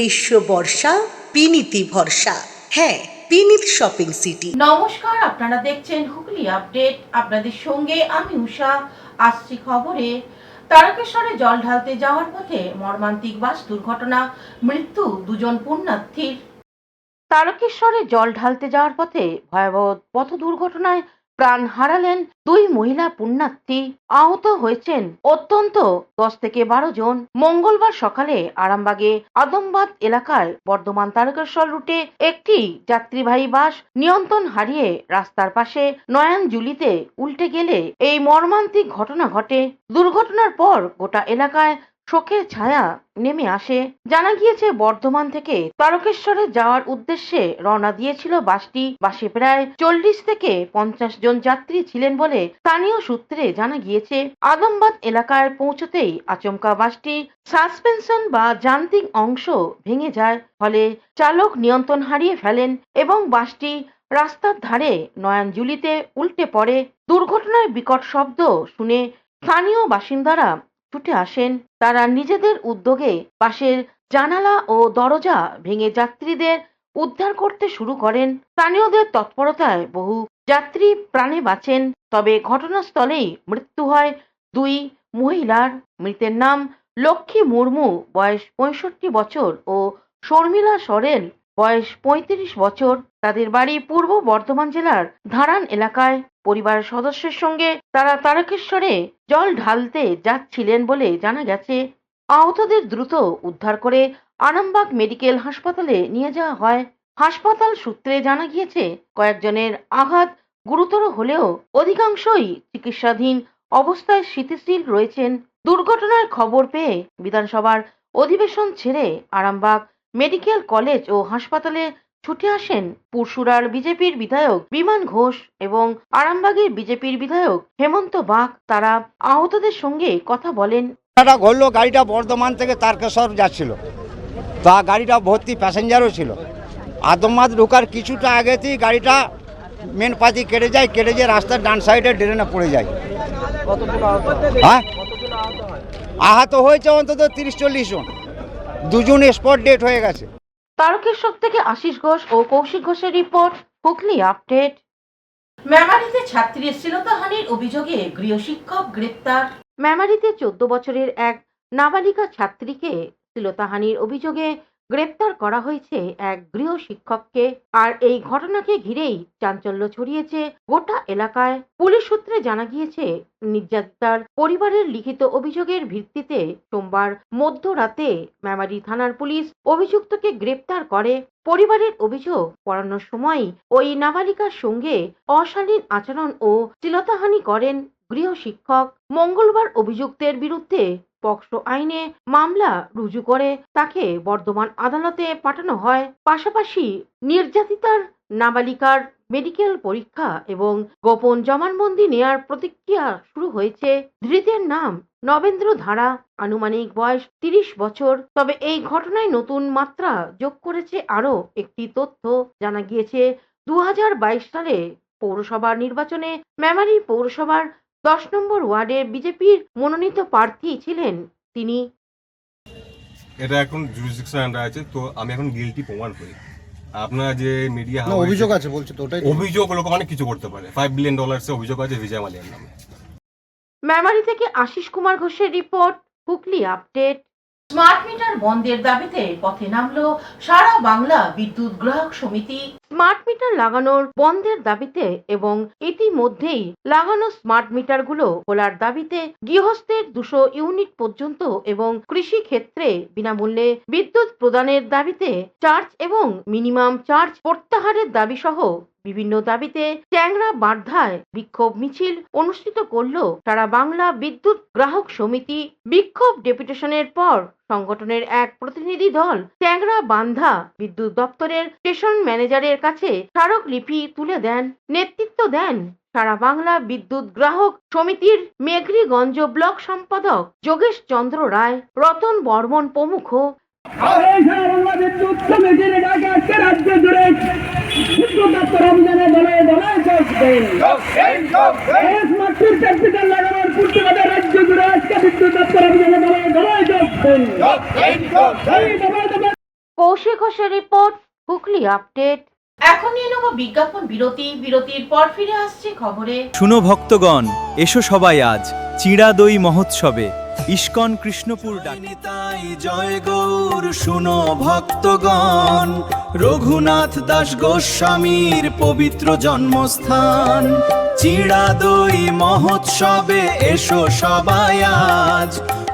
গ্রীষ্ম বর্ষা পিনিতি ভরসা। হ্যাঁ, পিনিত শপিং সিটি। নমস্কার, আপনারা দেখছেন হুগলি আপডেট। আপনাদের সঙ্গে আমি উষা। আসছি খবরে। তারকেশ্বরে জল ঢালতে যাওয়ার পথে মর্মান্তিক বাস দুর্ঘটনা, মৃত্যু দুজন পুণ্যার্থীর। তারকেশ্বরে জল ঢালতে যাওয়ার পথে ভয়াবহ পথ দুর্ঘটনায় প্রাণ হারালেন দুই মহিলা পুণ্যার্থী। আহত হয়েছেন অত্যন্ত 10 থেকে 12 জন। মঙ্গলবার সকালে আরামবাগে আদমবাদ এলাকায় বর্ধমান তারকেশ্বর রুটে একটি যাত্রীবাহী বাস নিয়ন্ত্রণ হারিয়ে রাস্তার পাশে নয়ানজুলিতে উল্টে গেলে এই মর্মান্তিক ঘটনা ঘটে। দুর্ঘটনার পর গোটা এলাকায় শোকের ছায়া নেমে আসে। জানা গিয়েছে, বর্ধমান থেকে তারকেশ্বরে যাওয়ার উদ্দেশ্যে রওনা দিয়েছিল বাসটি। বাসে প্রায় 40 থেকে 50 জন যাত্রী ছিলেন বলে স্থানীয় সূত্রে জানা গিয়েছে। আদমবাদ এলাকায় পৌঁছতেই আচমকা বাসটি সাসপেনশন বা যান্ত্রিক অংশ ভেঙে যায়, ফলে চালক নিয়ন্ত্রণ হারিয়ে ফেলেন এবং বাসটি রাস্তার ধারে নয়ানজুলিতে উল্টে পড়ে। দুর্ঘটনায় বিকট শব্দ শুনে স্থানীয় বাসিন্দারা ছুটে আসেন। তারা নিজেদের উদ্যোগে বাসের জানালা ও দরজা ভেঙে যাত্রীদের উদ্ধার করতে শুরু করেন। স্থানীয়দের তৎপরতায় বহু যাত্রী প্রাণে বাঁচেন। তবে ঘটনাস্থলেই মৃত্যু হয় দুই মহিলার। মৃতের নাম লক্ষ্মী মুর্মু, বয়স 65 বছর, ও শর্মিলা সরেন, বয়স 35 বছর। তাদের বাড়ি পূর্ব বর্ধমান জেলার ধারান এলাকায়। পরিবারের সদস্যের সঙ্গে তারা তারকেশ্বরে জল ঢালতে যাচ্ছিলেন বলে জানা গেছে। আহতদের দ্রুত উদ্ধার করে আরামবাগ মেডিকেল হাসপাতালে নিয়ে যাওয়া হয়। হাসপাতাল সূত্রে জানা গিয়েছে, কয়েকজনের আঘাত গুরুতর হলেও অধিকাংশই চিকিৎসাধীন অবস্থায় স্থিতিশীল রয়েছেন। দুর্ঘটনার খবর পেয়ে বিধানসভার অধিবেশন ছেড়ে আরামবাগ মেডিকেল কলেজ ও হাসপাতালে ছুটে আসেন পুরসুরার বিজেপির বিধায়ক বিমান ঘোষ এবং আরামবাগের বিজেপির বিধায়ক হেমন্ত বাগ। তারা আহতদের সঙ্গে কথা বলেন। ঘটলো, গাড়িটা বর্ধমান থেকে তারকেশ্বর যাচ্ছিল, তা গাড়িটা ভর্তি প্যাসেঞ্জারও ছিল। আদমবাদ ঢোকার কিছুটা আগেতেই গাড়িটা মেন পাতি কেটে যায়, রাস্তার ডান সাইডে ড্রেনে পড়ে যায়। হ্যাঁ, আহত হয়েছে অন্তত 30-40 জন, দুজন স্পট ডেট হয়ে গেছে। তারকেশ্বর থেকে আশিস ঘোষ ও কৌশিক ঘোষের রিপোর্ট, হুগলি আপডেট। মেমারিতে ছাত্রীর শ্লীলতাহানির অভিযোগে গৃহশিক্ষক গ্রেপ্তার। মেমারিতে 14 বছরের এক নাবালিকা ছাত্রীকে শ্লীলতাহানির অভিযোগে গ্রেপ্তার করা হয়েছে এক গৃহশিক্ষককে। আর এই ঘটনাকে ঘিরেই চাঞ্চল্য ছড়িয়েছে গোটা এলাকায়। পুলিশ সূত্রে জানা গিয়েছে, নির্যাতিতার পরিবারের লিখিত অভিযোগের ভিত্তিতে সোমবার মধ্যরাতে মেমারি থানার পুলিশ অভিযুক্তকে গ্রেপ্তার করে। পরিবারের অভিযোগ, পড়ানোর সময় ওই নাবালিকার সঙ্গে অশালীন আচরণ ও শ্লীলতাহানি করেন গৃহশিক্ষক। মঙ্গলবার অভিযুক্তের বিরুদ্ধে পক্সো আইনে মামলা রুজু করে তাকে বর্ধমান আদালতে পাঠানো হয়। পাশাপাশি নির্যাতিতার নাবালিকার মেডিকেল পরীক্ষা এবং গোপন জবানবন্দি নেয়ার প্রতিক্রিয়া শুরু হয়েছে। ধৃতের নাম নবেন্দ্র ধারা, আনুমানিক বয়স 30 বছর। তবে এই ঘটনায় নতুন মাত্রা যোগ করেছে আরও একটি তথ্য। জানা গিয়েছে, 2022 সালে পৌরসভার নির্বাচনে মেমারি পৌরসভার 10 নম্বর ওয়ার্ডের বিজেপির মনোনীত প্রার্থী ছিলেন তিনি। এটা এখন জুরিসডিকশন আন্ডার আছে, তো আমি এখন গিলটি প্রমাণ করি। আপনার যে মিডিয়া অভিযোগ আছে বলছে, তো ওটাই অভিযোগ লোক অনেক কিছু করতে পারে। $5 বিলিয়ন অভিযোগ আছে বিজয় মালিয়ার নামে। মেমারি থেকে আশিস কুমার ঘোষের report, Hooghly update. Smart meter বন্ধের দাবিতে পথে নামলো সারা বাংলা বিদ্যুৎ গ্রাহক সমিতি। স্মার্ট মিটার লাগানোর বন্ধের দাবিতে এবং ইতিমধ্যেই লাগানো স্মার্ট মিটারগুলো খোলার দাবিতে গৃহস্থের 200 ইউনিট পর্যন্ত এবং কৃষি ক্ষেত্রে বিনামূল্যে বিদ্যুৎ প্রদানের দাবিতে চার্জ এবং মিনিমাম চার্জ প্রত্যাহারের দাবি সহ বিভিন্ন দাবিতে ট্যাংরা বার্ধায় বিক্ষোভ মিছিল অনুষ্ঠিত করল সারা বাংলা বিদ্যুৎ গ্রাহক সমিতি। বিক্ষোভ ডেপুটেশনের পর সংগঠনের এক প্রতিনিধি দল ট্যাংরা বান্ধা বিদ্যুৎ দপ্তরের স্টেশন ম্যানেজারের কাছে স্মারকলিপি তুলে দেন। নেতৃত্ব দেন সারা বাংলা বিদ্যুৎ গ্রাহক সমিতির মেঘরিগঞ্জ ব্লক সম্পাদক যোগেশ চন্দ্র রায়, রতন বর্মন প্রমুখ। বিদ্যুৎ সমিতির ডাকে আজকে রাজ্য জুড়ে বিদ্যুৎ দপ্তর অভিযানে দলে দলে যোগ দেন। মাতৃ ক্যাপিটাল লাগানোর প্রতিবাদে রাজ্য জুড়ে আজকে বিদ্যুৎ দপ্তর অভিযানে দলে দলে যোগ দেন। কৌশিক ঘোষের রিপোর্ট, হুগলি আপডেট। এখন নিয়ে নেব বিজ্ঞাপন বিরতি। বিরতির পর ফিরে আসছে খবরে। শুনো ভক্তগণ, এসো সবাই আজ চিড়া দই মহোৎসবে ইস্কন কৃষ্ণপুর ডাকিতাই জয় গৌর। শুনো ভক্তগণ, রঘুনাথ দাস গোস্বামীর পবিত্র জন্মস্থান চিড়া দই মহোৎসবে এসো সবাই আজ।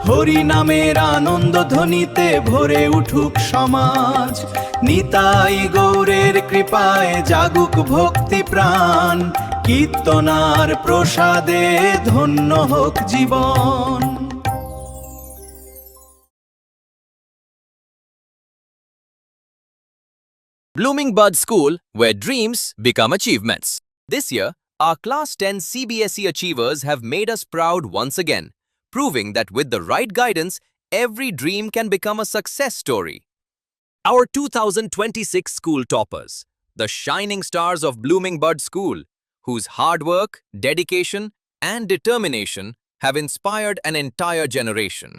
হরি নামের আনন্দ ধ্বনিতে ভরে উঠুক সমাজ। নিতাই গৌরের কৃপায় জাগুক ভক্তি প্রাণ। কীর্তনার প্রসাদে ধন্য হোক জীবন। Blooming Bud School, where dreams become achievements. This year, our Class 10 CBSE achievers have made us proud once again, proving that with the right guidance, every dream can become a success story. Our 2026 school toppers, the shining stars of Blooming Bud School, whose hard work, dedication, and determination have inspired an entire generation.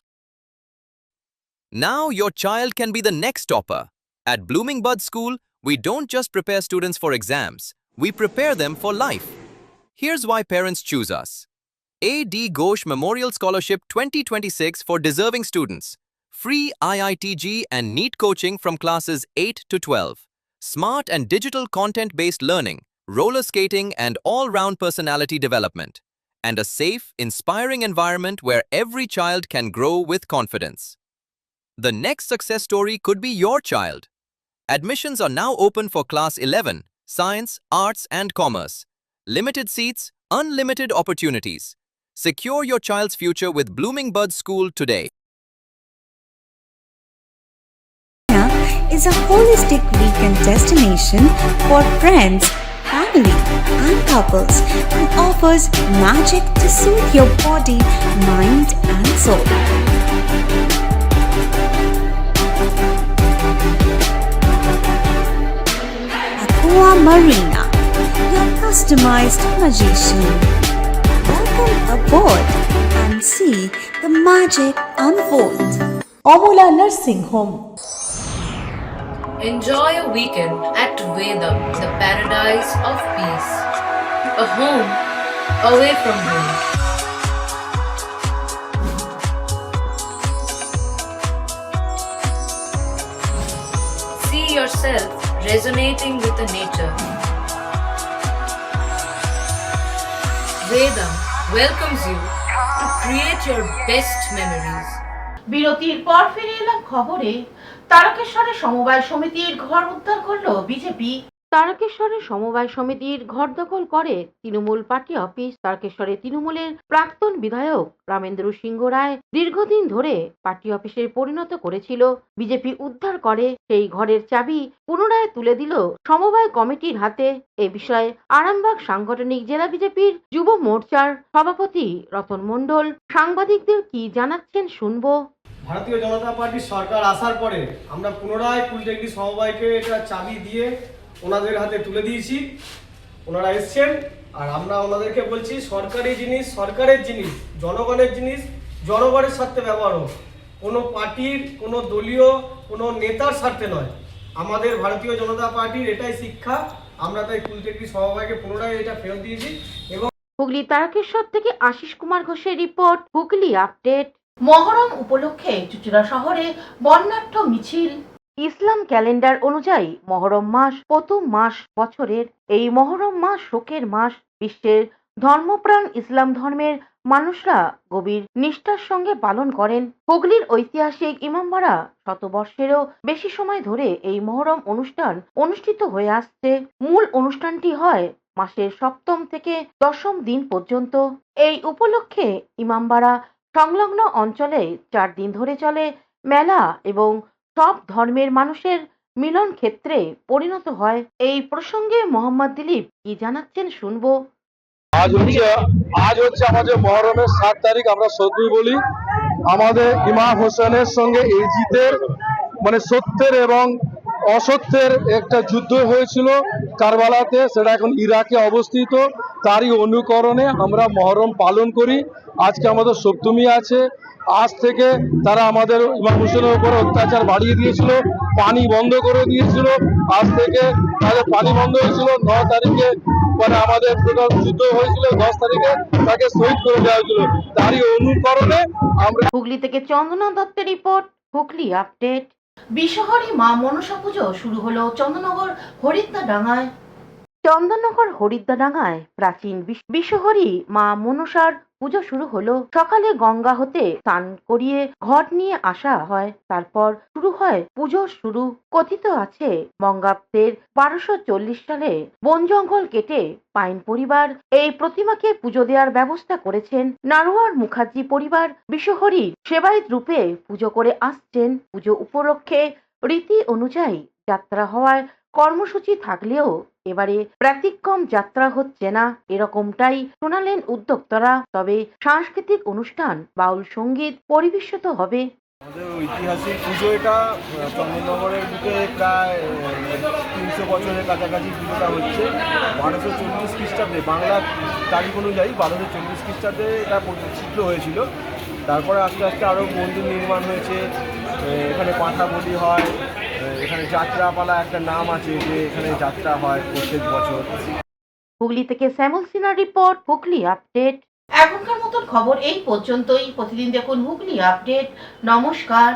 Now your child can be the next topper. At Blooming Bud School, we don't just prepare students for exams, we prepare them for life. Here's why parents choose us. A.D. Ghosh Memorial Scholarship 2026 for deserving students. Free IITG and NEET coaching from classes 8 to 12. Smart and digital content-based learning, roller skating and all-round personality development. And a safe, inspiring environment where every child can grow with confidence. The next success story could be your child. Admissions are now open for Class 11, Science, Arts and Commerce. Limited seats, unlimited opportunities. Secure your child's future with Blooming Bud School today. Is a holistic weekend destination for friends, family, and couples and offers magic to soothe your body, mind, and soul. Aqua Marina, your customized magician. Welcome aboard and see the magic unfold. Amala nursing home. Enjoy a weekend at Vedam, the paradise of peace. A home away from home. See yourself resonating with the nature. Vedam welcomes you to create your best memories. বিরতির পর ফিরে এলাম খবরে। তারকেশ্বরে সমবায় সমিতির ঘর উদ্ধার করলো বিজেপি। তারকেশ্বরে সমবায় সমিতির ঘর দখল করে তৃণমূল পার্টি অফিস। তারকেশ্বরে তৃণমূলের প্রাক্তন বিধায়ক রামেন্দ্র সিংহ রায় দীর্ঘদিন ধরে পার্টি অফিসে পরিণত করেছিল। বিজেপি উদ্ধার করে সেই ঘরের চাবি পুনরায় তুলে দিল সমবায় কমিটির হাতে। এ বিষয়ে আরামবাগ সাংগঠনিক জেলা বিজেপির যুব মোর্চার সভাপতি রতন মণ্ডল সাংবাদিকদের কি জানাচ্ছেন শুনবো। ভারতীয় জনতা পার্টির সরকার আসার পরে আমরা পুনরায় কুলটেকরি সমবায়কে এটা চাবি দিয়ে ওনাদের হাতে তুলে দিয়েছি। ওনারা এসছেন আর আমরা ওনাদেরকে বলছি সরকারি জিনিস সরকারের জিনিস, জনগণের জিনিস জনগণের স্বার্থে ব্যবহার হোক, কোনো পার্টির কোনো দলীয় কোনো নেতার স্বার্থে নয়। আমাদের ভারতীয় জনতা পার্টির এটাই শিক্ষা। আমরা তাই কুলটেকরি সমবায়কে পুনরায় এটা ফেরত দিয়েছি। এবং হুগলি তারকেশ্বর থেকে আশিস কুমার ঘোষের রিপোর্ট, হুগলি আপডেট। মহরম উপলক্ষে চুঁচুড়া শহরে বর্ণাঢ্য মিছিল। ইসলাম ক্যালেন্ডার অনুযায়ী মহরম মাস প্রথম মাস বছরের। এই মহরম মাস শোকের মাস। বিশ্বের ধর্মপ্রাণ ইসলাম ধর্মের মানুষরা গভীর নিষ্ঠার সঙ্গে পালন করেন। হুগলির ঐতিহাসিক ইমামবাড়া শতবর্ষেরও বেশি সময় ধরে এই মহরম অনুষ্ঠান অনুষ্ঠিত হয়ে আসছে। মূল অনুষ্ঠানটি হয় মাসের সপ্তম থেকে দশম দিন পর্যন্ত। এই উপলক্ষে ইমামবাড়া সংলগ্ন অঞ্চলে 4 দিন ধরে চলে মেলা এবং সব ধর্মের মানুষের মিলন ক্ষেত্রে পরিণত হয়। এই প্রসঙ্গে মোহাম্মদ দিলীপ কি জানাচ্ছেন শুনবো। আজ হচ্ছে আমাদের মহরমের 7 তারিখ, আমরা সত্যি বলি আমাদের ইমাম হোসেনের সঙ্গে এই জিতের মানে সত্যের এবং অসত্যের একটা যুদ্ধ হয়েছিল কারবালাতে, সেটা এখন ইরাকে অবস্থিত। তারই অনুকরণে আমরা মহরম পালন করি। আজকে আমাদের সপ্তমী আছে। আজ থেকে তারা আমাদের ইমাম হোসেনের উপর অত্যাচার বাড়িয়ে দিয়েছিল, পানি বন্ধ করে দিয়েছিল। আজ থেকে তাদের পানি বন্ধ হয়েছিল 9 তারিখে, মানে আমাদের টোটাল যুদ্ধ হয়েছিল 10 তারিখে, তাকে শহীদ করে দেওয়া হয়েছিল। তারই অনুকরণে আমরা হুগলি থেকে চন্দনা দত্তের রিপোর্ট, হুগলি আপডেট। বিশ্বহরি মা মনসা পুজো শুরু হলো চন্দননগর হরিদ্দারডাঙ্গায়। চন্দননগর হরিদ্দারডাঙ্গায় প্রাচীন বিশ্বহরি মা মনসার পুজো শুরু হলো। সকালে গঙ্গা হতে স্নান করিয়ে ঘট নিয়ে আসা হয়, তারপর শুরু হয় পুজো শুরু। কথিত আছে বঙ্গাব্দের 1240 সালে বন জঙ্গল কেটে পাইন পরিবার এই প্রতিমাকে পুজো দেওয়ার ব্যবস্থা করেছেন। নারোয়ার মুখার্জি পরিবার বিশ্বহরির সেবায়িত রূপে পুজো করে আসছেন। পুজো উপলক্ষে রীতি অনুযায়ী যাত্রা হওয়ায় কর্মসূচি থাকলেও এবারে ব্যতিক্রম যাত্রা হচ্ছে না, এরকমটাই শোনালেন উদ্যোক্তারা। তবে সাংস্কৃতিক অনুষ্ঠান, বাউল সঙ্গীত পরিবেশিত হবে। আমাদের ঐতিহাসিক পুজো এটা চন্দননগরের বুকে প্রায় 300 বছরের কাছাকাছি পুজোটা হচ্ছে। 1240 খ্রিস্টাব্দে, বাংলার তারিখ অনুযায়ী 1240 খ্রিস্টাব্দে এটা প্রতিষ্ঠিত হয়েছিল। তারপরে আস্তে আস্তে আরও মন্দির নির্মাণ হয়েছে, এখানে পাঁঠা বলি হয়, এখানে যাত্রাপালা একটা নাম আছে যে এখানে যাত্রা হয় প্রত্যেক বছর। হুগলি থেকে শ্যামল সিনহার রিপোর্ট, হুগলি আপডেট। এখনকার মতন খবর এই পর্যন্তই। প্রতিদিন দেখুন হুগলি আপডেট। নমস্কার।